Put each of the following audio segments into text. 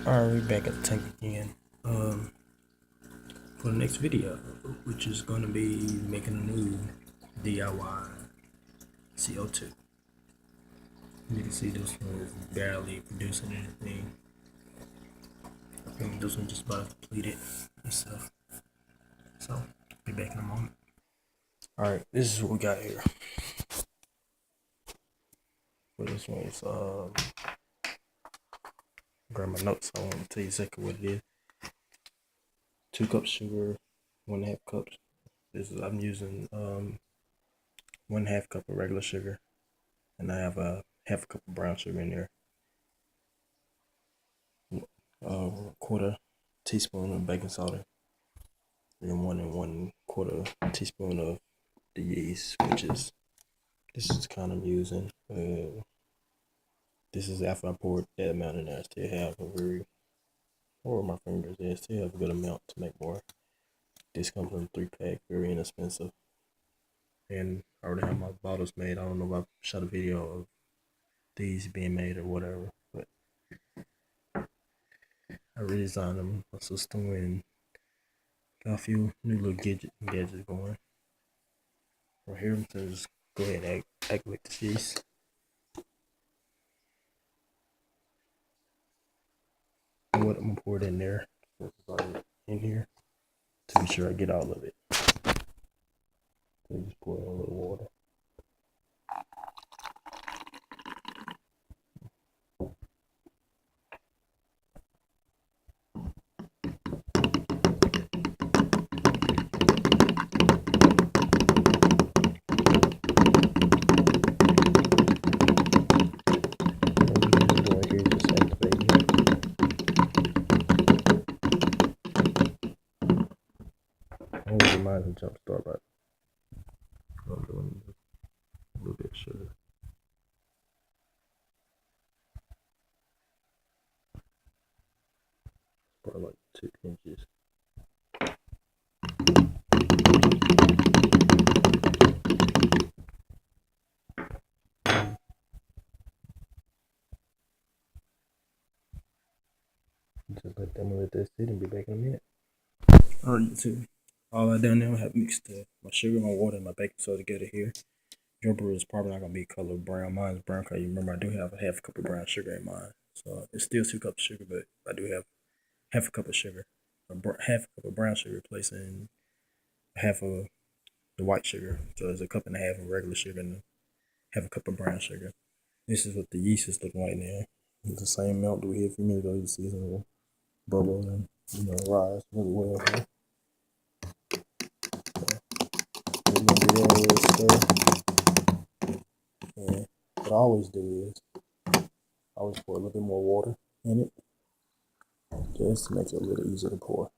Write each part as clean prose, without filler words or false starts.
Alright, we're back at the tank again. For the next video, which is going to be making a new DIY c02. You can see this one is barely producing anything. I think this one just about completed and stuff. So, be back in a moment. Alright, this is what we got here. For this one is grab my notes. I want to tell you exactly what it is. 2 cups sugar, 1.5 cups. I'm using 1/2 cup of regular sugar, and I have a half a cup of brown sugar in there. 1/4 teaspoon of baking soda, and 1 1/4 teaspoon of the yeast, this is kind of using. This is after I poured that amount in there. I still have my fingers there. I still have a good amount to make more. This comes in a 3-pack, very inexpensive. And I already have my bottles made. I don't know if I shot a video of these being made or whatever, but I redesigned them, my system, and got a few new little gadgets going. Right here, so just go ahead and activate the yeast. And what I'm gonna pour it in there, in here, to be sure I get all of it. So just pour in a little water. I always remind me to jump start button. I'm doing a little bit of sugar. Probably like 2 inches. Just let that sit and be back in a minute. Alright, so all I done now, I have mixed my sugar, my water, and my baking soda together here. Your brew is probably not gonna be color brown. Mine is brown because you remember I do have a half a cup of brown sugar in mine. So it's still 2 cups of sugar, but I do have half a cup of sugar. Half a cup of brown sugar replacing half of the white sugar. So it's 1.5 cups of regular sugar and half a cup of brown sugar. This is what the yeast is looking like now. It's the same amount that we had a few minutes ago. You see it's a little bubble and rise really well here. And what I always do is I always pour a little bit more water in it, just to make it a little easier to pour.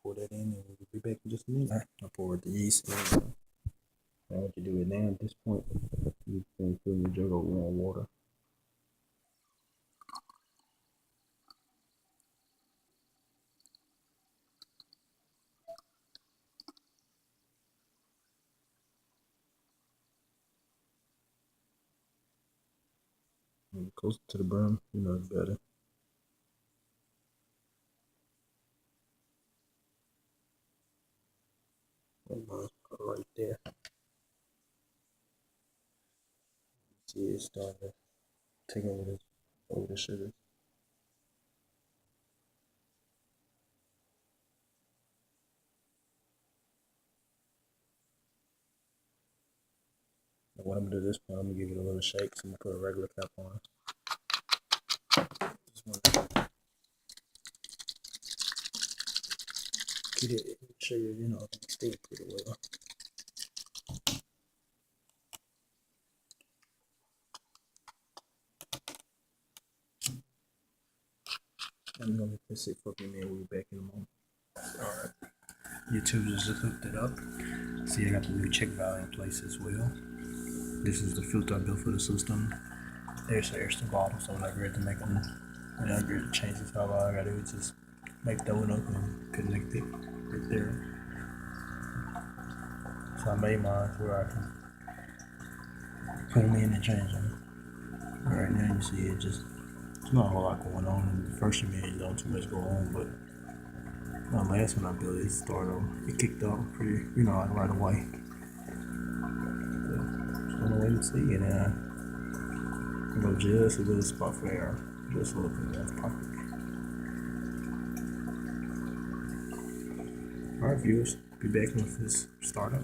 Pour that in, and we'll be back in just a minute. I poured the yeast in. I want you to do it now. At this point, you can fill your jug of warm water. And closer to the brim, it's better. Right there. See, it's starting to take over the sugar. And what I'm gonna do this point, I'm gonna give it a little shake. So I'm gonna put a regular cap on. Just want to get it sugar, stay pretty well. I'm gonna press it for a minute. We'll be back in a moment. Alright. YouTube just hooked it up. See, I got the new check valve in place as well. This is the filter I built for the system. There's the extra bottle, so when I get to make them, when I get to change this valve, all I gotta do is just make that one up and connect it right there. So I made mine where I can put them in and change them. Right now you see it just, it's not a whole lot going on. The first minute don't too much go on, but the last one I built, it started, it kicked off pretty, like right away. Just gonna wait and see, and then I'm gonna just a little spot for air, just a little bit. That's perfect. Alright, viewers, be back once this start up.